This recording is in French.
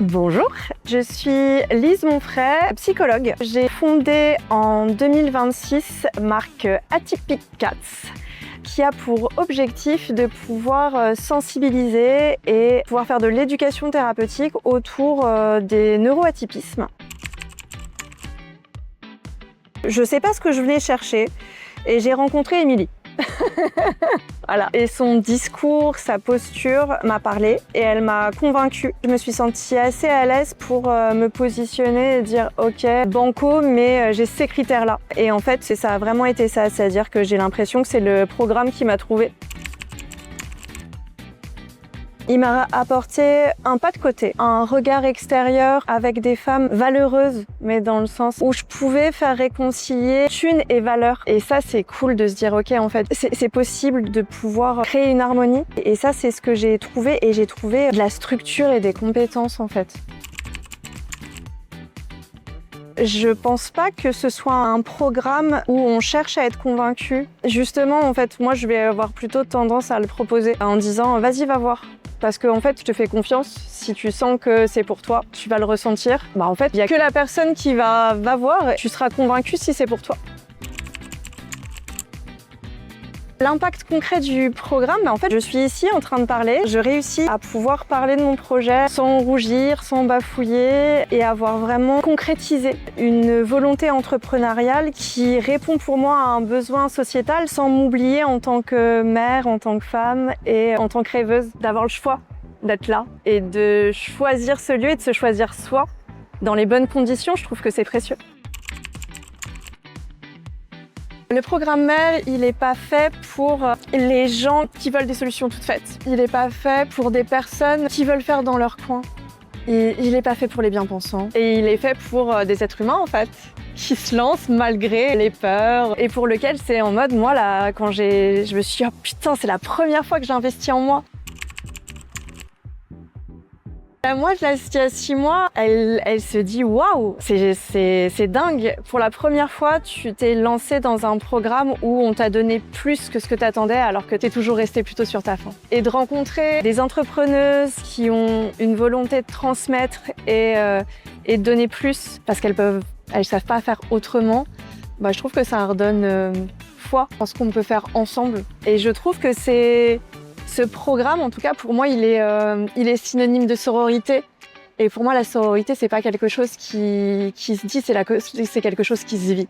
Bonjour, je suis Lise Monfray, psychologue. J'ai fondé en 2026 marque Atypic Cats qui a pour objectif de pouvoir sensibiliser et pouvoir faire de l'éducation thérapeutique autour des neuroatypismes. Je ne sais pas ce que je venais chercher et j'ai rencontré Émilie. Voilà. Et son discours, sa posture m'a parlé et elle m'a convaincue. Je me suis sentie assez à l'aise pour me positionner et dire ok, banco, mais j'ai ces critères-là. Et en fait, ça a vraiment été ça, c'est-à-dire que j'ai l'impression que c'est le programme qui m'a trouvée. Il m'a apporté un pas de côté, un regard extérieur avec des femmes valeureuses, mais dans le sens où je pouvais faire réconcilier thune et valeur. Et ça, c'est cool de se dire, ok, en fait, c'est possible de pouvoir créer une harmonie. Et ça, c'est ce que j'ai trouvé. Et j'ai trouvé de la structure et des compétences, en fait. Je pense pas que ce soit un programme où on cherche à être convaincu. Justement, en fait, moi, je vais avoir plutôt tendance à le proposer en disant, vas-y, va voir. Parce qu'en fait, je te fais confiance. Si tu sens que c'est pour toi, tu vas le ressentir. Bah en fait, il n'y a que la personne qui va voir et tu seras convaincu si c'est pour toi. L'impact concret du programme, en fait, je suis ici en train de parler. Je réussis à pouvoir parler de mon projet sans rougir, sans bafouiller et avoir vraiment concrétisé une volonté entrepreneuriale qui répond pour moi à un besoin sociétal sans m'oublier en tant que mère, en tant que femme et en tant que rêveuse, d'avoir le choix d'être là et de choisir ce lieu et de se choisir soi dans les bonnes conditions. Je trouve que c'est précieux. Le programme Mère, il n'est pas fait pour les gens qui veulent des solutions toutes faites. Il n'est pas fait pour des personnes qui veulent faire dans leur coin. Il n'est pas fait pour les bien-pensants. Et il est fait pour des êtres humains, en fait, qui se lancent malgré les peurs. Et pour lequel c'est en mode, moi, là, quand je me suis dit, oh putain, c'est la première fois que j'ai investi en moi. Moi, je l'ai il y a 6 mois, elle se dit waouh, c'est dingue. Pour la première fois, tu t'es lancé dans un programme où on t'a donné plus que ce que tu attendais alors que tu es toujours resté plutôt sur ta faim. Et de rencontrer des entrepreneuses qui ont une volonté de transmettre et de donner plus parce qu'elles savent pas faire autrement, bah, je trouve que ça redonne foi en ce qu'on peut faire ensemble. Et je trouve que ce programme, en tout cas, pour moi, il est synonyme de sororité. Et pour moi, la sororité, c'est pas quelque chose qui se dit, c'est quelque chose qui se vit.